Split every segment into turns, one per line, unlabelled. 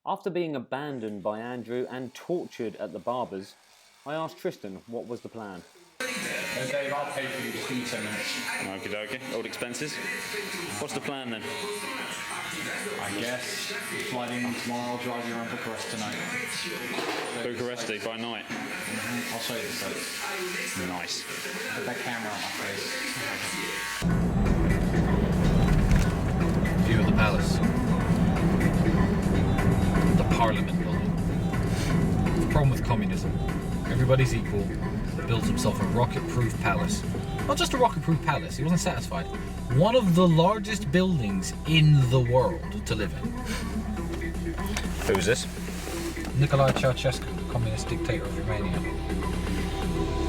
After being abandoned by Andrew and tortured at the barber's, I asked Tristan what was the plan.
Dave, I'll pay for you. Just give me 10 minutes.
Okie dokie. Old expenses. What's the plan then?
I guess flight in tomorrow, I'll drive you around Bucharest tonight.
Bucharest by night.
I'll show you the sights.
Nice.
Put that camera on my face. View of the palace. The Parliament building. The problem with communism. Everybody's equal. Builds himself a rocket-proof palace. Not just a rocket-proof palace, he wasn't satisfied. One of the largest buildings in the world to live in.
Who's this?
Nicolae Ceausescu, the communist dictator of Romania.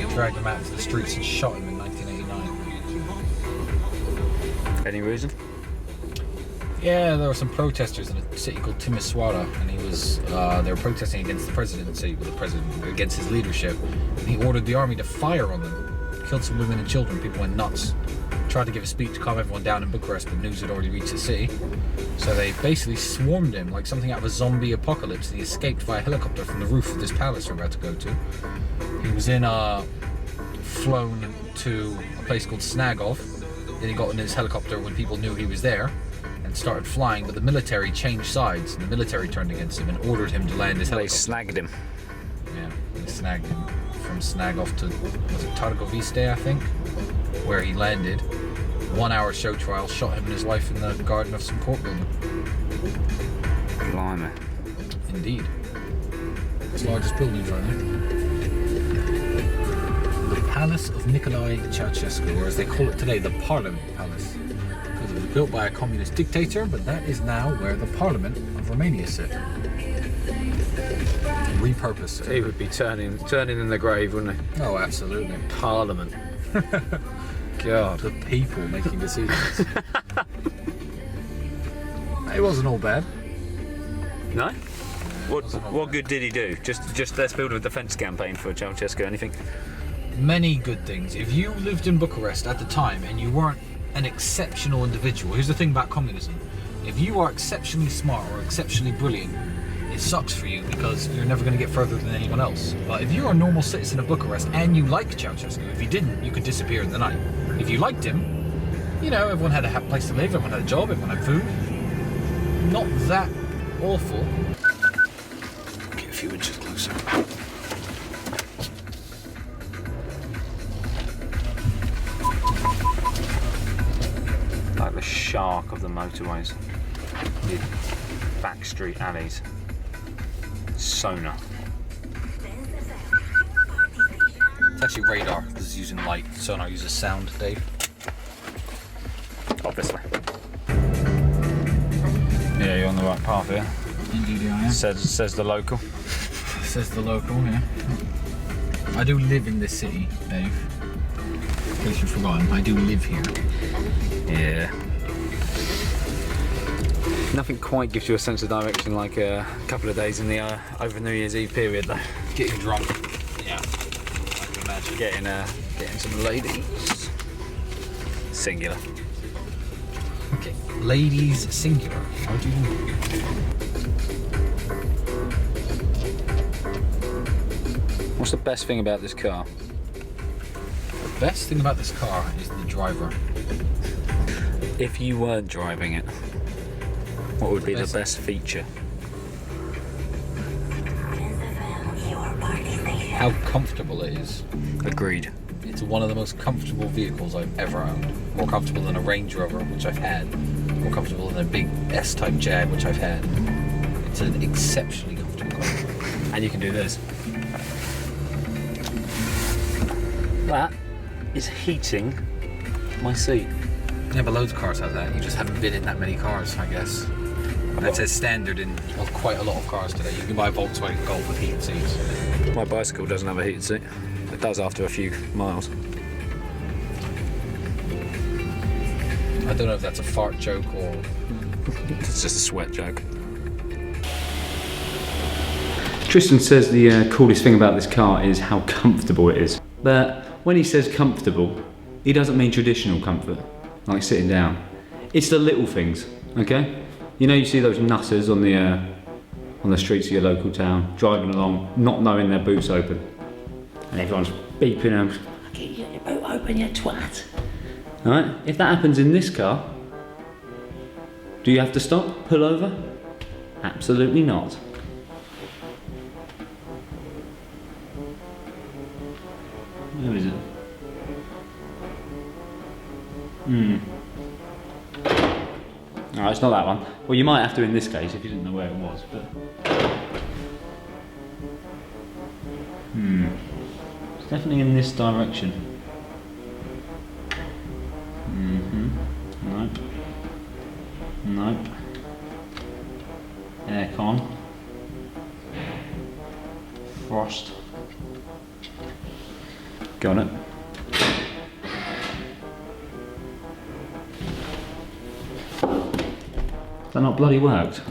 Dragged him out to the streets and shot him in 1989.
Any reason?
Yeah, there were some protesters in a city called Timisoara, and they were protesting against the presidency, against his leadership. And he ordered the army to fire on them. Killed some women and children. People went nuts. Tried to give a speech to calm everyone down in Bucharest, but news had already reached the city. So they basically swarmed him like something out of a zombie apocalypse, and he escaped via helicopter from the roof of this palace we're about to go to. He was flown to a place called Snagov. Then he got in his helicopter when people knew he was there and started flying, but the military changed sides, and the military turned against him and ordered him to land his helicopter.
They snagged him.
Yeah, they snagged him from Snagov to, was it Targoviste, I think, where he landed. 1 hour show trial, shot him and his wife in the garden of some court building.
Blimey.
Indeed. It's the largest building right now. The Palace of Nicolae Ceausescu, or as they call it today, the Parliament Palace. Because it was built by a communist dictator, but that is now where the Parliament of Romania sit. Repurposed.
He would be turning in the grave, wouldn't he?
Oh, absolutely.
Parliament. God.
The people making decisions. It wasn't all bad.
No? What good did he do? Just let's build a defence campaign for Ceausescu, anything?
Many good things. If you lived in Bucharest at the time and you weren't an exceptional individual, here's the thing about communism. If you are exceptionally smart or exceptionally brilliant, it sucks for you because you're never going to get further than anyone else. But if you're a normal citizen of Bucharest and you like Ceausescu, if you didn't, you could disappear in the night. If you liked him, you know, everyone had a place to live, everyone had a job, everyone had food. Not that awful.
Get a few inches closer. Like the shark of the motorways. The back street alleys. Sonar.
It's actually radar. This is using light. Sonar uses sound, Dave.
Obviously. Yeah, you're on the right path here.
Indeed, I am.
Says the local.
Says the local, yeah. I do live in this city, Dave. In case you've forgotten, I do live here.
Yeah. Nothing quite gives you a sense of direction like a couple of days in the over New Year's Eve period, though.
Getting drunk. Yeah. I can imagine.
Getting some ladies. Singular.
Okay. Ladies singular. How do you do?
What's the best thing about this car?
The best thing about this car is the driver.
If you weren't driving it, what would be the best feature?
How comfortable it is.
Agreed.
It's one of the most comfortable vehicles I've ever owned. More comfortable than a Range Rover, which I've had. More comfortable than a big S-Type Jag, which I've had. It's an exceptionally comfortable car.
And you can do this. That is heating my seat.
Yeah, but loads of cars have that. You just haven't been in that many cars, I guess. That's a standard in quite a lot of cars today. You can buy a Volkswagen Golf with heated seats.
My bicycle doesn't have a heated seat. It does after a few miles.
I don't know if that's a fart joke or...
It's just a sweat joke.
Tristan says the coolest thing about this car is how comfortable it is. But when he says comfortable, he doesn't mean traditional comfort, like sitting down. It's the little things, okay? You know, you see those nutters on the on the streets of your local town, driving along, not knowing their boot's open. And everyone's beeping them, "Get your boot open, you twat." Alright, if that happens in this car, do you have to stop, pull over? Absolutely not. Where is it? No, it's not that one. Well, you might have to in this case if you didn't know where it was, but... It's definitely in this direction. Nope. Nope. Aircon. Frost. Got it. That not bloody worked?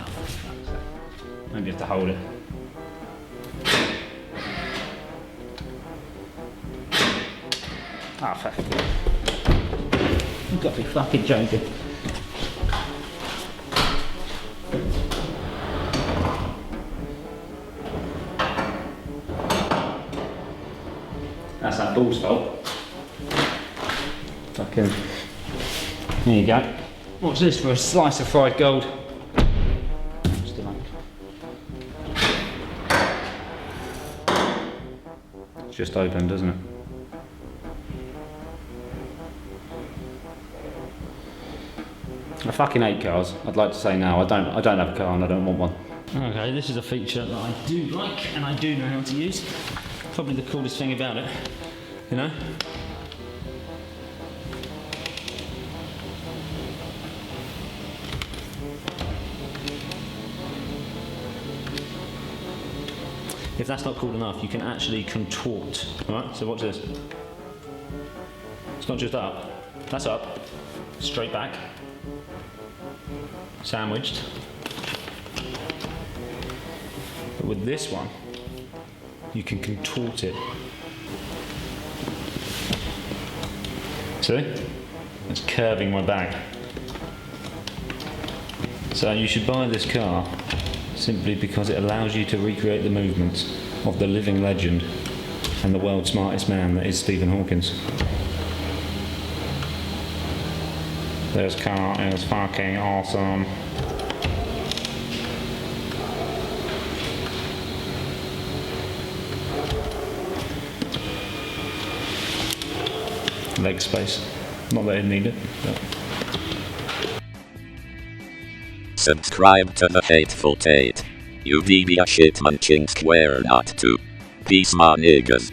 Maybe you have to hold it. Ah, fuck. You've got to be fucking joking. That's that ball's fault. Fucking. There you go. What's this for a slice of fried gold? Still ain't. It's just open, doesn't it? I fucking hate cars. I'd like to say now I don't have a car and I don't want one. Okay, this is a feature that I do like and I do know how to use. Probably the coolest thing about it, you know? If that's not cool enough, you can actually contort. Alright, so watch this. It's not just up, that's up, straight back, sandwiched. But with this one, you can contort it. See? It's curving my back. So you should buy this car simply because it allows you to recreate the movements of the living legend and the world's smartest man that is Stephen Hawkins. This car is fucking awesome. Leg space. Not that I need it, but...
Subscribe to the Hateful Tate. You be a shit munching square nut too. Peace my niggas.